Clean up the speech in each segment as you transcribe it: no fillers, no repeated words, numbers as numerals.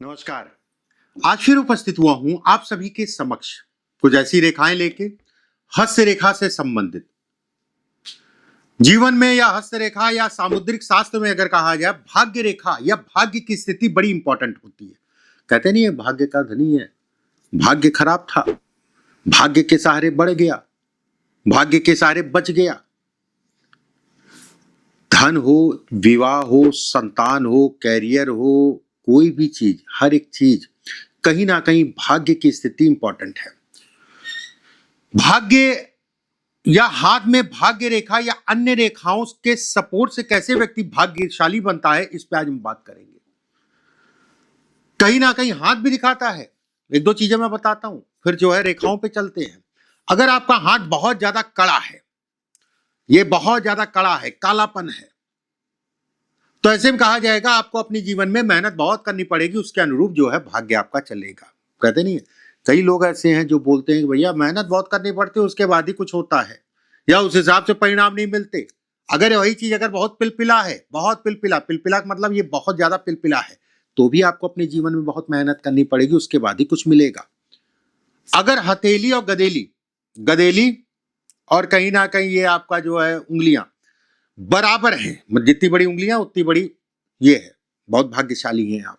नमस्कार। आज फिर उपस्थित हुआ हूं आप सभी के समक्ष कुछ ऐसी रेखाएं लेके हस्त रेखा से संबंधित। जीवन में या हस्त रेखा या सामुद्रिक शास्त्र में अगर कहा जाए भाग्य रेखा या भाग्य की स्थिति बड़ी इंपॉर्टेंट होती है। कहते नहीं है भाग्य का धनी है, भाग्य खराब था, भाग्य के सहारे बढ़ गया, भाग्य के सहारे बच गया। धन हो, विवाह हो, संतान हो, कैरियर हो, कोई भी चीज, हर एक चीज कहीं ना कहीं भाग्य की स्थिति इंपॉर्टेंट है। भाग्य या हाथ में भाग्य रेखा या अन्य रेखाओं के सपोर्ट से कैसे व्यक्ति भाग्यशाली बनता है, इस पे आज हम बात करेंगे। कहीं ना कहीं हाथ भी दिखाता है, एक दो चीजें मैं बताता हूं, फिर जो है रेखाओं पे चलते हैं। अगर आपका हाथ बहुत ज्यादा कड़ा है, ये बहुत ज्यादा कड़ा है, कालापन है, तो ऐसे में कहा जाएगा आपको अपने जीवन में मेहनत बहुत करनी पड़ेगी, उसके अनुरूप जो है भाग्य आपका चलेगा। कहते नहीं है, कई लोग ऐसे हैं जो बोलते हैं कि भैया मेहनत बहुत करनी पड़ती है, उसके बाद ही कुछ होता है या उस हिसाब से परिणाम नहीं मिलते। अगर वही चीज अगर बहुत पिलपिला है, बहुत पिलपिला, पिलपिला का मतलब ये बहुत ज्यादा पिलपिला है, तो भी आपको अपने जीवन में बहुत मेहनत करनी पड़ेगी, उसके बाद ही कुछ मिलेगा। अगर हथेली और गदेली, गदेली और कहीं ना कहीं ये आपका जो है उंगलियां बराबर है, जितनी बड़ी उंगलियां उतनी बड़ी ये है, बहुत भाग्यशाली हैं आप।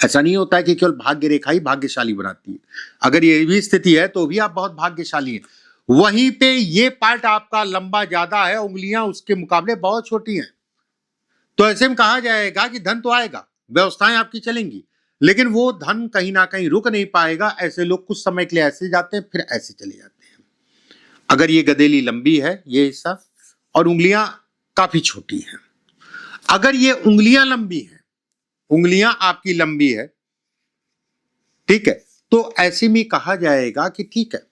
ऐसा नहीं होता है कि केवल भाग्य रेखा ही भाग्यशाली बनाती है, अगर ये भी स्थिति है तो भी आप बहुत भाग्यशाली हैं। वहीं पे ये पार्ट आपका लंबा ज्यादा है, उंगलियां उसके मुकाबले बहुत छोटी हैं, तो ऐसे में कहा जाएगा कि धन तो आएगा, व्यवस्थाएं आपकी चलेंगी, लेकिन वो धन कहीं ना कहीं रुक नहीं पाएगा। ऐसे लोग कुछ समय के लिए ऐसे जाते हैं, फिर ऐसे चले जाते हैं। अगर ये गदेली लंबी है, ये हिस्सा, और उंगलियां काफी छोटी हैं, अगर ये उंगलियां लंबी हैं, उंगलियां आपकी लंबी है, ठीक है, तो ऐसे में कहा जाएगा कि ठीक है,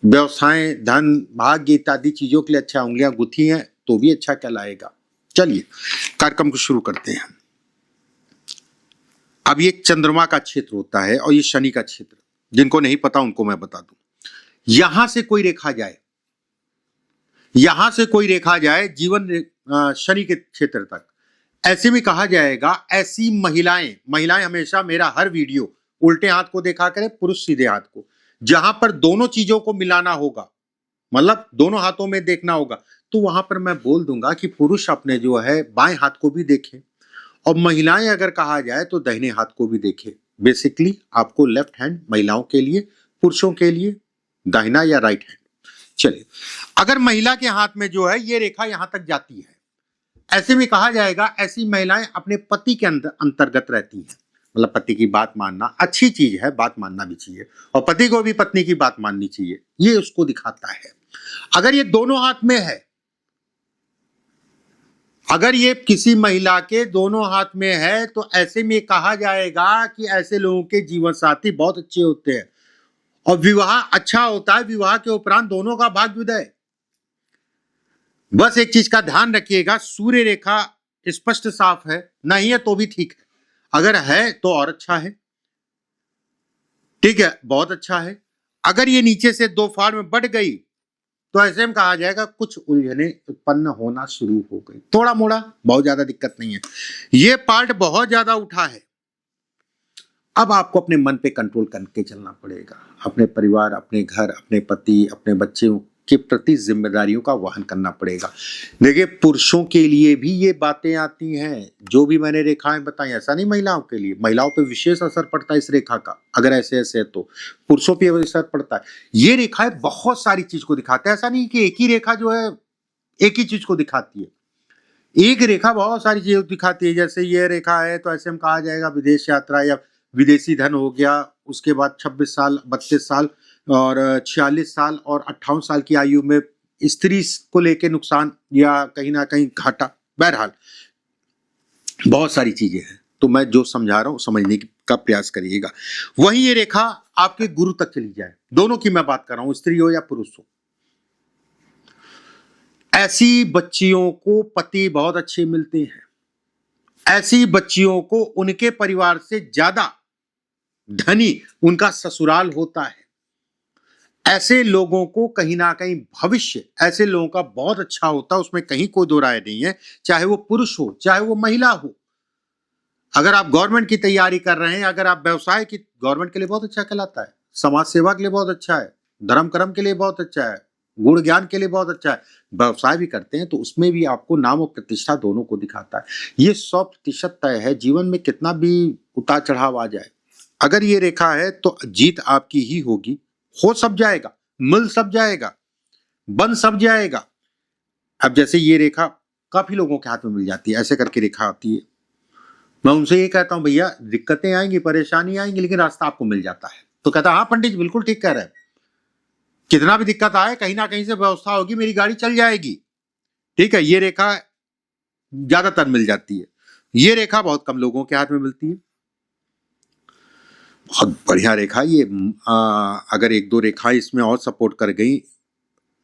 व्यवसाय, धन, भाग्य इत्यादि चीजों के लिए अच्छा, उंगलियां गुथी हैं तो भी अच्छा कहलाएगा। चलिए कार्यक्रम को शुरू करते हैं। अब ये चंद्रमा का क्षेत्र होता है और ये शनि का क्षेत्र, जिनको नहीं पता उनको मैं बता दूं। यहां से कोई रेखा जाए, यहां से कोई रेखा जाए जीवन शनि के क्षेत्र तक, ऐसे में कहा जाएगा ऐसी महिलाएं, महिलाएं हमेशा मेरा हर वीडियो उल्टे हाथ को देखा करें, पुरुष सीधे हाथ को, जहां पर दोनों चीजों को मिलाना होगा, मतलब दोनों हाथों में देखना होगा, तो वहां पर मैं बोल दूंगा कि पुरुष अपने जो है बाएं हाथ को भी देखें और महिलाएं अगर कहा जाए तो दाहिने हाथ को भी देखें। बेसिकली आपको लेफ्ट हैंड महिलाओं के लिए, पुरुषों के लिए दाहिना या राइट हैंड। चलिए, अगर महिला के हाथ में जो है ये रेखा यहां तक जाती है, ऐसे में कहा जाएगा ऐसी महिलाएं अपने पति के अंतर्गत रहती हैं। मतलब पति की बात मानना अच्छी चीज है, बात मानना भी चाहिए, और पति को भी पत्नी की बात माननी चाहिए, ये उसको दिखाता है। अगर ये दोनों हाथ में है, अगर ये किसी महिला के दोनों हाथ में है, तो ऐसे में कहा जाएगा कि ऐसे लोगों के जीवन साथी बहुत अच्छे होते हैं और विवाह अच्छा होता है, विवाह के उपरांत दोनों का भाग्योदय। बस एक चीज का ध्यान रखिएगा, सूर्य रेखा स्पष्ट साफ है, नहीं है तो भी ठीक है, अगर है तो और अच्छा है, ठीक है, बहुत अच्छा है। अगर ये नीचे से दो फाड़ में बढ़ गई तो ऐसे में कहा जाएगा कुछ उलझने उत्पन्न होना शुरू हो गई, थोड़ा मोड़ा, बहुत ज्यादा दिक्कत नहीं है। ये पार्ट बहुत ज्यादा उठा है, अब आपको अपने मन पे कंट्रोल करके चलना पड़ेगा, अपने परिवार, अपने घर, अपने पति, अपने बच्चों के प्रति जिम्मेदारियों का वहन करना पड़ेगा। देखिए, पुरुषों के लिए भी ये बातें आती हैं, जो भी मैंने रेखाएं बताई, ऐसा नहीं महिलाओं के लिए, महिलाओं पे विशेष असर पड़ता है इस रेखा का, अगर ऐसे ऐसे है तो पुरुषों पे असर पड़ता है। ये रेखाएं बहुत सारी चीज को दिखाते हैं, ऐसा नहीं कि एक ही रेखा जो है एक ही चीज को दिखाती है, एक रेखा बहुत सारी चीजें दिखाती है। जैसे ये रेखा है तो ऐसे में कहा जाएगा विदेश यात्रा या विदेशी धन हो गया, उसके बाद 26 साल, 32 साल और 46 साल और 58 साल की आयु में स्त्री को लेके नुकसान या कहीं ना कहीं घाटा, बहरहाल बहुत सारी चीजें हैं। तो मैं जो समझा रहा हूं समझने का प्रयास करिएगा। वहीं ये रेखा आपके गुरु तक चली जाए, दोनों की मैं बात कर रहा हूं, स्त्री हो या पुरुष हो, ऐसी बच्चियों को पति बहुत अच्छे मिलते हैं, ऐसी बच्चियों को उनके परिवार से ज्यादा धनी उनका ससुराल होता है, ऐसे लोगों को कहीं ना कहीं भविष्य ऐसे लोगों का बहुत अच्छा होता है, उसमें कहीं कोई दो राय नहीं है, चाहे वो पुरुष हो चाहे वो महिला हो। अगर आप गवर्नमेंट की तैयारी कर रहे हैं, अगर आप व्यवसाय की, गवर्नमेंट के लिए बहुत अच्छा कहलाता है, समाज सेवा के लिए बहुत अच्छा है, धर्म कर्म के लिए बहुत अच्छा है, गुण ज्ञान के लिए बहुत अच्छा है, व्यवसाय भी करते हैं तो उसमें भी आपको नाम और प्रतिष्ठा दोनों को दिखाता है। ये 100% तय है, जीवन में कितना भी उतार चढ़ाव आ जाए, अगर ये रेखा है तो जीत आपकी ही होगी। हो सब जाएगा, मिल सब जाएगा, बन सब जाएगा। अब जैसे ये रेखा काफी लोगों के हाथ में मिल जाती है, ऐसे करके रेखा आती है, मैं उनसे ये कहता हूं भैया दिक्कतें आएंगी, परेशानी आएंगी, लेकिन रास्ता आपको मिल जाता है। तो कहता हाँ पंडित जी बिल्कुल ठीक कह रहे हैं, कितना भी दिक्कत आए कहीं ना कहीं से व्यवस्था होगी, मेरी गाड़ी चल जाएगी। ठीक है, ये रेखा ज्यादातर मिल जाती है, ये रेखा बहुत कम लोगों के हाथ में मिलती है। बहुत बढ़िया रेखा ये। अगर एक दो रेखाएं इसमें और सपोर्ट कर गई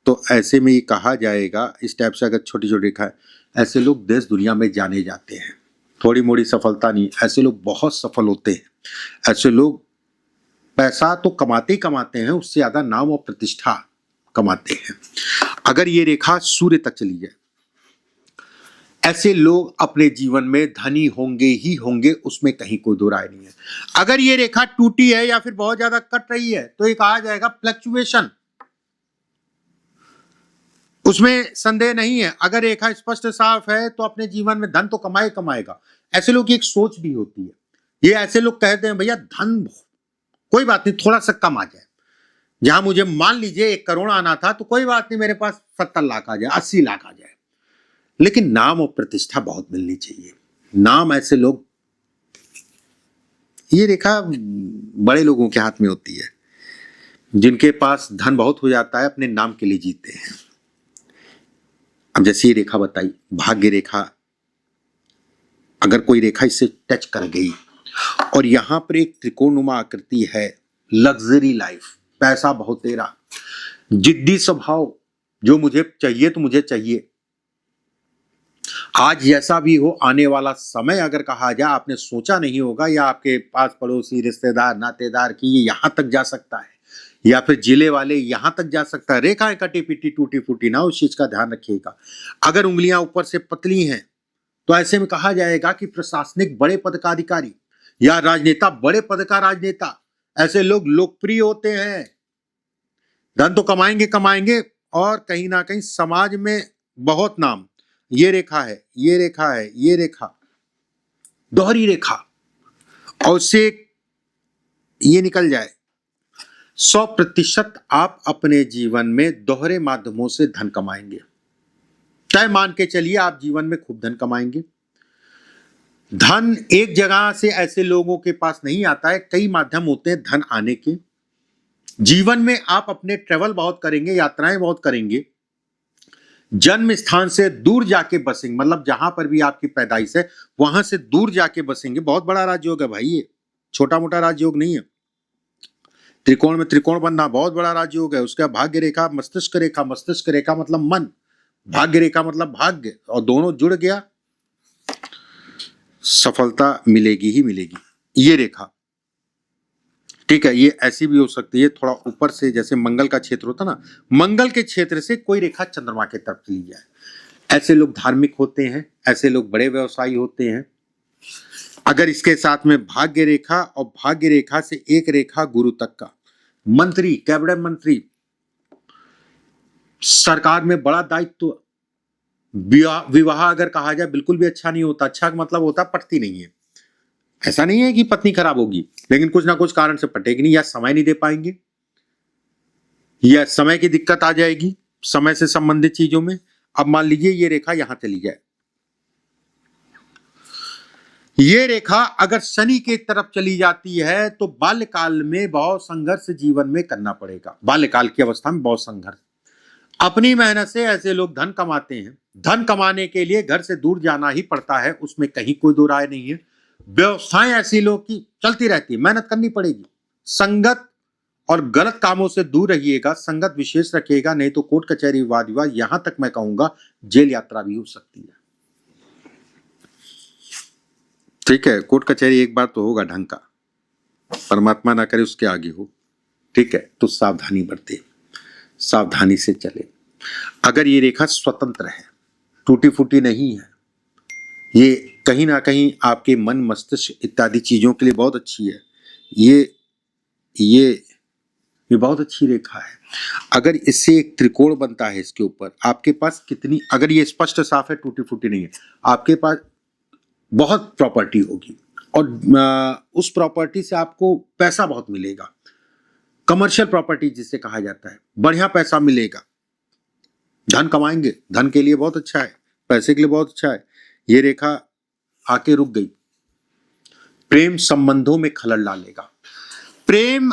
तो ऐसे में ये कहा जाएगा, इस टाइप से अगर छोटी छोटी रेखा है, ऐसे लोग देश दुनिया में जाने जाते हैं। थोड़ी मोड़ी सफलता नहीं, ऐसे लोग बहुत सफल होते हैं। ऐसे लोग पैसा तो कमाते ही कमाते हैं, उससे ज्यादा नाम और प्रतिष्ठा कमाते हैं। अगर ये रेखा सूर्य तक चली जाए, ऐसे लोग अपने जीवन में धनी होंगे ही होंगे, उसमें कहीं कोई दो राय नहीं है। अगर ये रेखा टूटी है या फिर बहुत ज्यादा कट रही है तो ये कहा जाएगा फ्लक्चुएशन, उसमें संदेह नहीं है। अगर रेखा स्पष्ट साफ है तो अपने जीवन में धन तो कमाएगा। ऐसे लोग की एक सोच भी होती है, ये ऐसे लोग कहते हैं भैया धन कोई बात नहीं, थोड़ा सा कम आ जाए, जहां मुझे मान लीजिए 1 करोड़ आना था तो कोई बात नहीं, मेरे पास 70 लाख आ जाए, 80 लाख आ जाए, लेकिन नाम और प्रतिष्ठा बहुत मिलनी चाहिए। नाम, ऐसे लोग, ये रेखा बड़े लोगों के हाथ में होती है, जिनके पास धन बहुत हो जाता है, अपने नाम के लिए जीते हैं। अब जैसे ये रेखा बताई भाग्य रेखा, अगर कोई रेखा इससे टच कर गई और यहां पर एक त्रिकोणनुमा आकृति है, लग्जरी लाइफ, पैसा बहुत तेरा, जिद्दी स्वभाव, जो मुझे चाहिए तो मुझे चाहिए, आज जैसा भी हो, आने वाला समय अगर कहा जाए आपने सोचा नहीं होगा, या आपके पास पड़ोसी रिश्तेदार नातेदार की ये यहां तक जा सकता है, या फिर जिले वाले यहां तक जा सकता है। रेखाएं कटी पिटी टूटी फूटी ना, उस चीज का ध्यान रखिएगा। अगर उंगलियां ऊपर से पतली हैं तो ऐसे में कहा जाएगा कि प्रशासनिक बड़े पद का अधिकारी या राजनेता, बड़े पद का राजनेता, ऐसे लोग लोकप्रिय होते हैं, धन तो कमाएंगे और कहीं ना कहीं समाज में बहुत नाम। ये रेखा है, ये रेखा है, ये रेखा दोहरी रेखा, और उससे ये निकल जाए, 100% आप अपने जीवन में दोहरे माध्यमों से धन कमाएंगे। तय मान के चलिए आप जीवन में खूब धन कमाएंगे। धन एक जगह से ऐसे लोगों के पास नहीं आता है, कई माध्यम होते हैं धन आने के। जीवन में आप अपने ट्रेवल बहुत करेंगे, यात्राएं बहुत करेंगे, जन्म स्थान से दूर जाके बसेंगे, मतलब जहां पर भी आपकी पैदाइश है वहां से दूर जाके बसेंगे। बहुत बड़ा राजयोग है भाई, ये छोटा मोटा राजयोग नहीं है। त्रिकोण में त्रिकोण बनना बहुत बड़ा राजयोग है। उसका भाग्य रेखा, मस्तिष्क रेखा, मस्तिष्क रेखा मतलब मन, भाग्य रेखा मतलब भाग्य, और दोनों जुड़ गया, सफलता मिलेगी ही मिलेगी। ये रेखा ठीक है, ये ऐसी भी हो सकती है थोड़ा ऊपर से, जैसे मंगल का क्षेत्र होता ना, मंगल के क्षेत्र से कोई रेखा चंद्रमा की तरफ चली जाए। ऐसे लोग धार्मिक होते हैं, ऐसे लोग बड़े व्यवसायी होते हैं। अगर इसके साथ में भाग्य रेखा और भाग्य रेखा से एक रेखा गुरु तक का, मंत्री, कैबिनेट मंत्री, सरकार में बड़ा दायित्व, विवाह अगर कहा जाए बिल्कुल भी अच्छा नहीं होता। अच्छा मतलब होता पटती नहीं है, ऐसा नहीं है कि पत्नी खराब होगी, लेकिन कुछ ना कुछ कारण से पटेगी नहीं, या समय नहीं दे पाएंगे, या समय की दिक्कत आ जाएगी समय से संबंधित चीजों में। अब मान लीजिए ये रेखा यहां चली जाए, ये रेखा अगर शनि की तरफ चली जाती है तो बाल्यकाल में बहुत संघर्ष जीवन में करना पड़ेगा। बाल्यकाल की अवस्था में बहुत संघर्ष, अपनी मेहनत से ऐसे लोग धन कमाते हैं। धन कमाने के लिए घर से दूर जाना ही पड़ता है, उसमें कहीं कोई दो राय नहीं है। व्यवस्थाएं ऐसी लोग की चलती रहती है, मेहनत करनी पड़ेगी। संगत और गलत कामों से दूर रहिएगा, संगत विशेष रखिएगा, नहीं तो कोर्ट कचहरी वाद विवाद, यहां तक मैं कहूंगा जेल यात्रा भी हो सकती है। ठीक है, कोर्ट कचहरी एक बार तो होगा ढंग का, परमात्मा ना करे उसके आगे हो। ठीक है, तो सावधानी बरते, सावधानी से चले। अगर ये रेखा स्वतंत्र है, टूटी फूटी नहीं है, ये कहीं ना कहीं आपके मन मस्तिष्क इत्यादि चीजों के लिए बहुत अच्छी है। ये बहुत अच्छी रेखा है। अगर इससे एक त्रिकोण बनता है इसके ऊपर, आपके पास कितनी, अगर ये स्पष्ट साफ है, टूटी फूटी नहीं है, आपके पास बहुत प्रॉपर्टी होगी और उस प्रॉपर्टी से आपको पैसा बहुत मिलेगा। कमर्शियल प्रॉपर्टी जिसे कहा जाता है, बढ़िया पैसा मिलेगा, धन कमाएंगे, धन के लिए बहुत अच्छा है, पैसे के लिए बहुत अच्छा है। ये रेखा आके रुक गई, प्रेम संबंधों में खलल डालेगा, प्रेम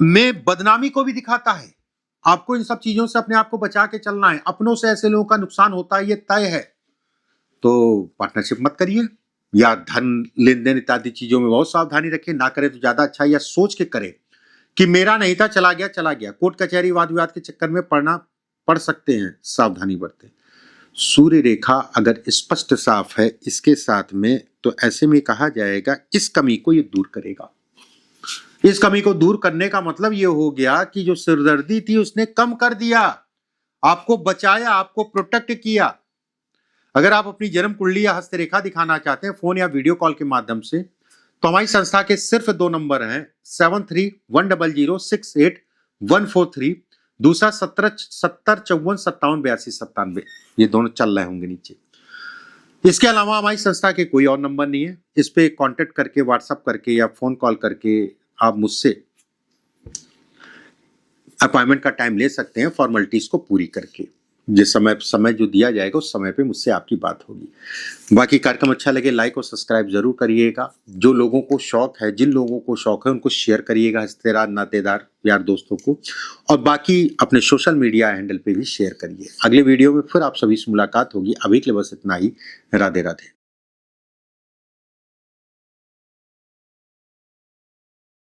में बदनामी को भी दिखाता है। आपको इन सब चीजों से अपने आप को बचा के चलना है। अपनों से ऐसे लोगों का नुकसान होता है, ये तय है। तो पार्टनरशिप मत करिए, या धन लेन देन इत्यादि चीजों में बहुत सावधानी रखें, ना करें तो ज्यादा अच्छा, या सोच के करें कि मेरा नहीं था, चला गया चला गया। कोर्ट कचहरी वाद विवाद के चक्कर में पड़ सकते हैं, सावधानी बरतें। सूर्य रेखा अगर स्पष्ट साफ है इसके साथ में, तो ऐसे में कहा जाएगा इस कमी को ये दूर करेगा। इस कमी को दूर करने का मतलब ये हो गया कि जो सिरदर्दी थी उसने कम कर दिया, आपको बचाया, आपको प्रोटेक्ट किया। अगर आप अपनी जन्म कुंडली या हस्तरेखा दिखाना चाहते हैं फोन या वीडियो कॉल के माध्यम से, तो हमारी संस्था के सिर्फ 2 नंबर हैं, 7310068143, दूसरा 705457 ये दोनों चल रहे होंगे नीचे। इसके अलावा हमारी संस्था के कोई और नंबर नहीं है। इस पे कांटेक्ट करके, व्हाट्सएप करके या फोन कॉल करके आप मुझसे अपॉइंटमेंट का टाइम ले सकते हैं, फॉर्मेलिटीज को पूरी करके। जिस समय जो दिया जाएगा उस समय पे मुझसे आपकी बात होगी। बाकी कार्यक्रम अच्छा लगे लाइक और सब्सक्राइब जरूर करिएगा। जो लोगों को शौक है, जिन लोगों को शौक है, उनको शेयर करिएगा, रिश्तेदार नातेदार यार दोस्तों को, और बाकी अपने सोशल मीडिया हैंडल पे भी शेयर करिए। अगले वीडियो में फिर आप सभी से मुलाकात होगी। अभी के लिए बस इतना ही। राधे राधे।